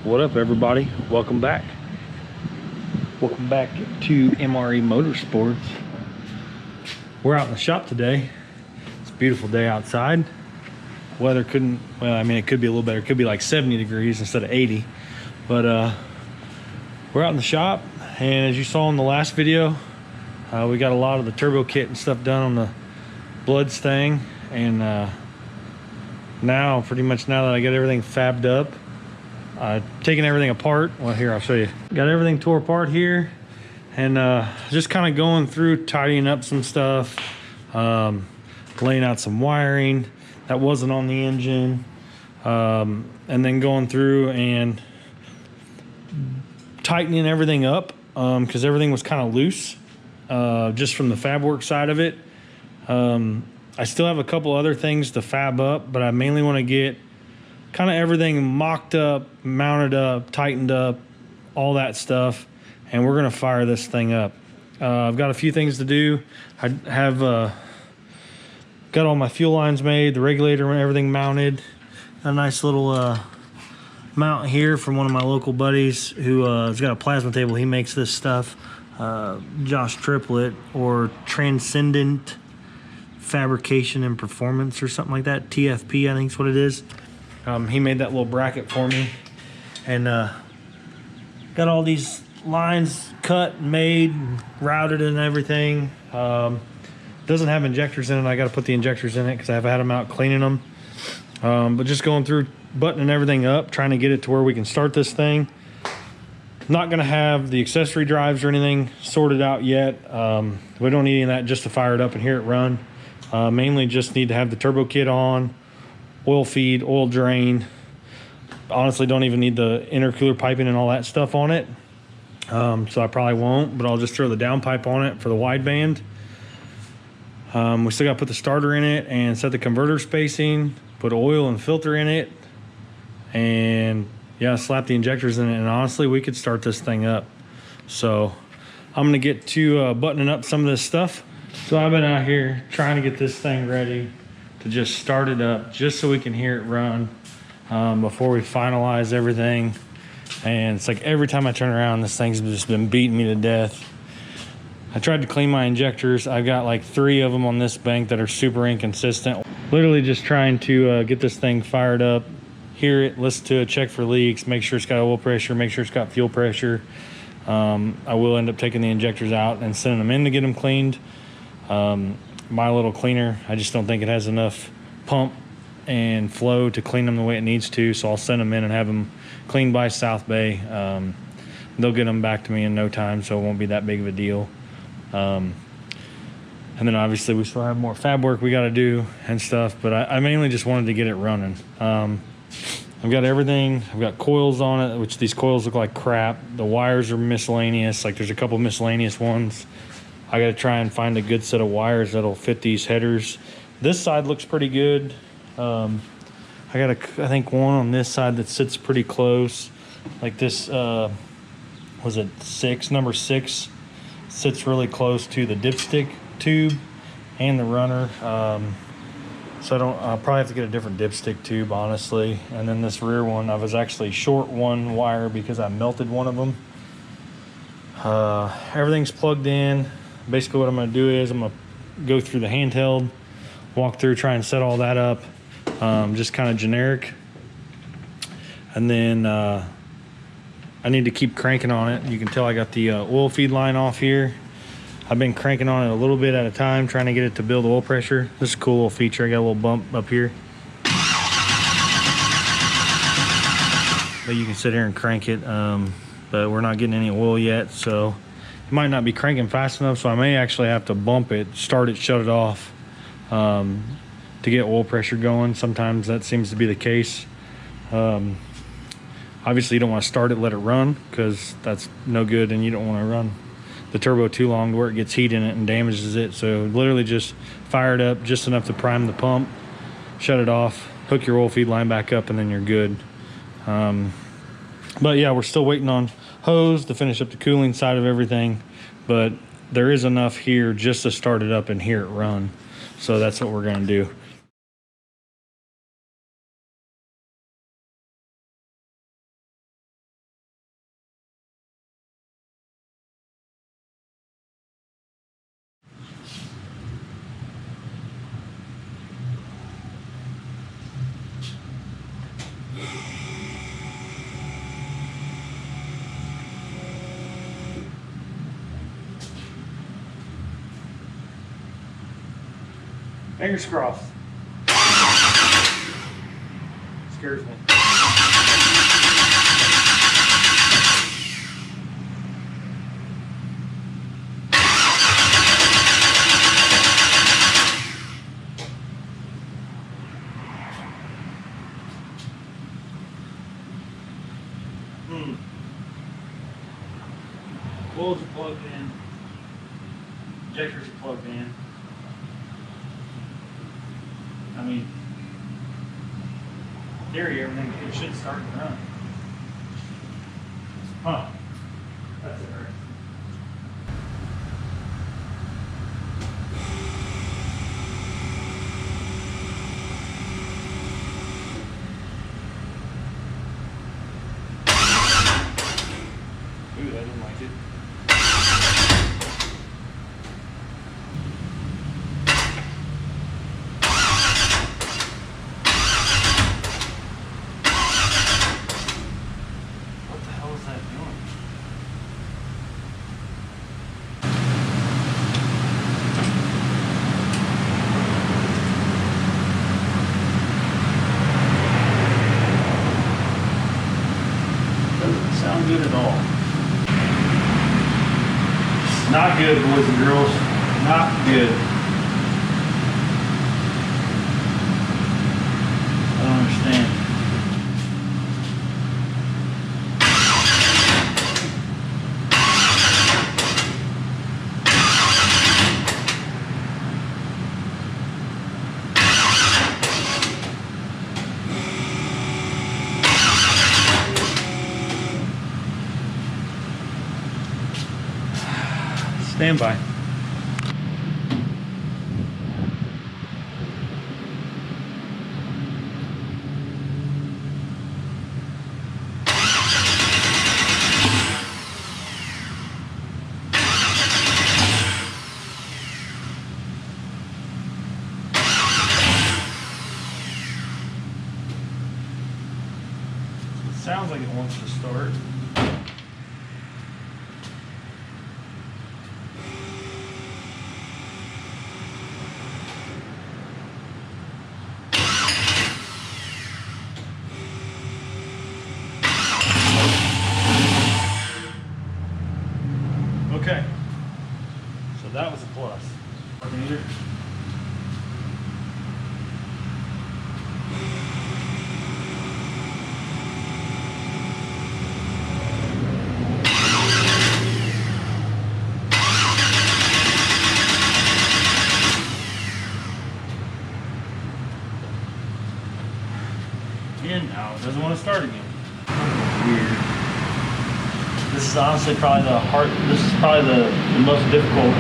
What up, everybody? Welcome back. Welcome back to MRE Motorsports. We're out in the shop today. It's a beautiful day outside. Weather couldn't, well, I mean, it could be a little better. It could be like 70 degrees instead of 80. But we're out in the shop, and as you saw in the last video, we got a lot of the turbo kit and stuff done on the Mustang, and now, pretty much now that I got everything fabbed up, taking everything apart. Well, here, I'll show you. Got everything tore apart here, and just kind of going through, tidying up some stuff, laying out some wiring that wasn't on the engine, and then going through and tightening everything up, because everything was kind of loose, just from the fab work side of it. I still have a couple other things to fab up, but I mainly want to get kind of everything mocked up, mounted up, tightened up, all that stuff, and we're gonna fire this thing up. I've got a few things to do. I have got all my fuel lines made, the regulator and everything mounted. A nice little mount here from one of my local buddies who has got a plasma table. He makes this stuff, Josh Triplett, or Transcendent Fabrication and Performance or something like that. TFP, I think is what it is. He made that little bracket for me, and got all these lines cut, made, routed, and everything. Doesn't have injectors in it. I got to put the injectors in it because I've had them out cleaning them. But just going through, buttoning everything up, trying to get it to where we can start this thing. Not going to have the accessory drives or anything sorted out yet. We don't need any of that just to fire it up and hear it run. Mainly just need to have the turbo kit on, oil feed, oil drain. Honestly, don't even need the intercooler piping and all that stuff on it. So I probably won't, but I'll just throw the downpipe on it for the wideband. We still got to put the starter in it and set the converter spacing, put oil and filter in it, and yeah, slap the injectors in it. And honestly, we could start this thing up. So I'm going to get to buttoning up some of this stuff. So I've been out here trying to get this thing ready to just start it up, just so we can hear it run before we finalize everything. And it's like every time I turn around, this thing's just been beating me to death. I tried to clean my injectors. I've got like 3 of them on this bank that are super inconsistent. Literally just trying to get this thing fired up, hear it, listen to it, check for leaks, make sure it's got oil pressure, make sure it's got fuel pressure. I will end up taking the injectors out and sending them in to get them cleaned. My little cleaner, I just don't think it has enough pump and flow to clean them the way it needs to, so I'll send them in and have them cleaned by South Bay. They'll get them back to me in no time, so it won't be that big of a deal. And then obviously we still have more fab work we got to do and stuff, but I mainly just wanted to get it running. I've got everything. I've got coils on it, which these coils look like crap. The wires are miscellaneous. Like, there's a couple miscellaneous ones. I got to try and find a good set of wires that'll fit these headers. This side looks pretty good. I got I think one on this side that sits pretty close. Like this, was it number 6 sits really close to the dipstick tube and the runner. So I'll probably have to get a different dipstick tube, honestly. And then this rear one, I was actually short one wire because I melted one of them. Everything's plugged in. Basically what I'm going to do is I'm going to go through the handheld, walk through, try and set all that up, just kind of generic. And then I need to keep cranking on it. You can tell I got the oil feed line off here. I've been cranking on it a little bit at a time, trying to get it to build oil pressure. This is a cool little feature. I got a little bump up here, but you can sit here and crank it, but we're not getting any oil yet, so it might not be cranking fast enough, so I may actually have to bump it, start it, shut it off, to get oil pressure going. Sometimes that seems to be the case. Obviously you don't want to start it, let it run, because that's no good, and you don't want to run the turbo too long to where it gets heat in it and damages it. So literally just fire it up just enough to prime the pump, shut it off, hook your oil feed line back up, and then you're good. But yeah, we're still waiting on hose to finish up the cooling side of everything, but there is enough here just to start it up and hear it run. So that's what we're going to do. Fingers crossed. Scares me. Coils are plugged in. Injectors are plugged in. I mean, in theory, everything it should start to run. Huh. That's it, right? Ooh, I didn't like it. What the hell is that doing? Doesn't sound good at all. Not good, boys and girls. Not good. I don't understand. Stand by. It sounds like it wants to start. Okay, so that was a plus. Meter. Again, now it doesn't want to start again. Weird. This is honestly probably the most difficult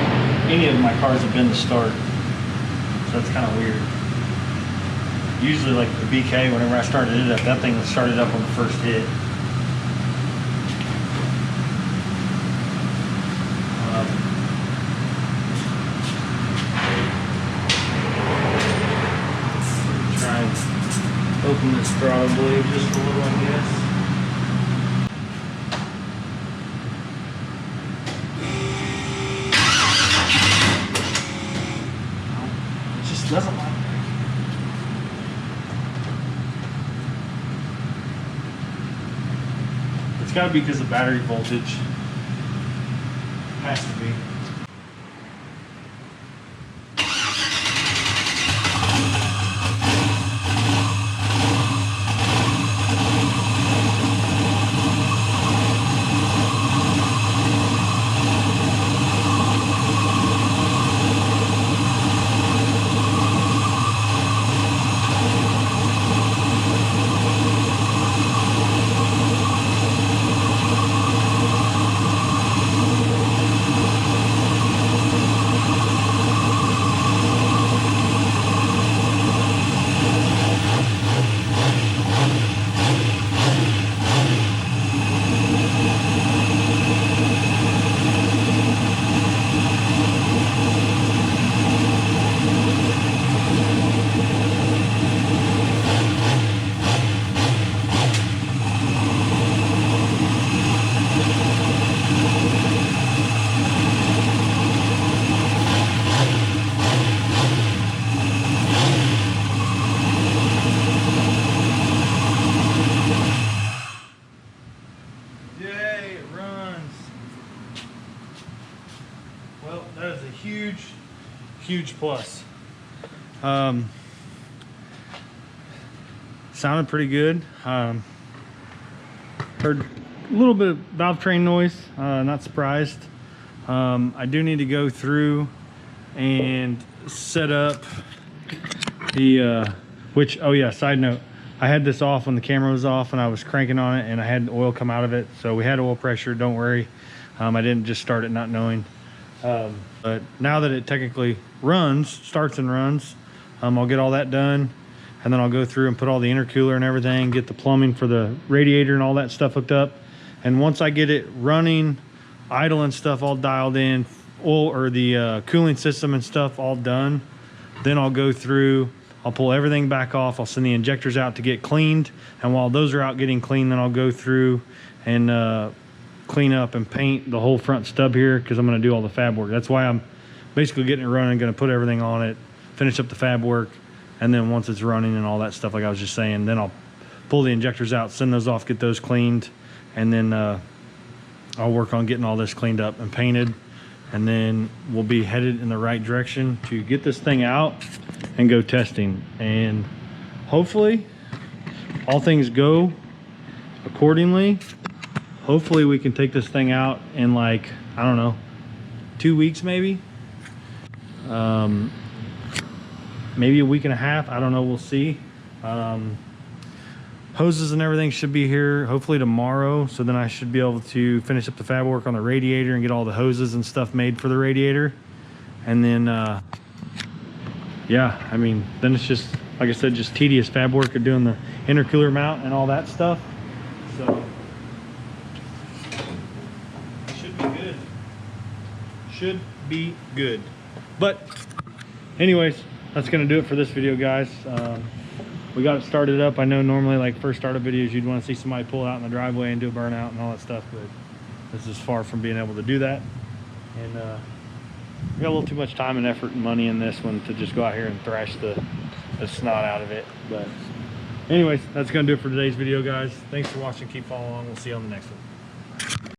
any of my cars have been to start. So that's kind of weird. Usually like the BK, whenever I started it up, that thing started up on the first hit. Try and open this throttle blade just a little, I guess. Doesn't like it. It's got to be because of battery voltage. Has to be. huge plus. Sounded pretty good. Heard a little bit of valve train noise, not surprised. I do need to go through and set up the, oh yeah, side note, I had this off when the camera was off and I was cranking on it and I had oil come out of it. So we had oil pressure, don't worry. I didn't just start it not knowing. But now that it technically starts and runs, I'll get all that done. And then I'll go through and put all the intercooler and everything, get the plumbing for the radiator and all that stuff hooked up. And once I get it running, idle and stuff all dialed in, oil or the cooling system and stuff all done, then I'll go through, I'll pull everything back off. I'll send the injectors out to get cleaned. And while those are out getting cleaned, then I'll go through and clean up and paint the whole front stub here, because I'm going to do all the fab work. That's why I'm basically getting it running, going to put everything on it, finish up the fab work. And then once it's running and all that stuff, like I was just saying, then I'll pull the injectors out, send those off, get those cleaned. And then I'll work on getting all this cleaned up and painted. And then we'll be headed in the right direction to get this thing out and go testing. And hopefully all things go accordingly. Hopefully we can take this thing out in like, I don't know, 2 weeks maybe. Maybe a week and a half, I don't know, we'll see. Hoses and everything should be here hopefully tomorrow, so then I should be able to finish up the fab work on the radiator and get all the hoses and stuff made for the radiator. And then yeah, I mean, then it's just, like I said, just tedious fab work of doing the intercooler mount and all that stuff. So should be good. Should be good. But anyways, that's gonna do it for this video, guys. We got it started up. I know normally like first startup videos you'd want to see somebody pull out in the driveway and do a burnout and all that stuff, but this is far from being able to do that. And we got a little too much time and effort and money in this one to just go out here and thrash the snot out of it. But anyways, that's gonna do it for today's video, guys. Thanks for watching. Keep following along. We'll see you on the next one.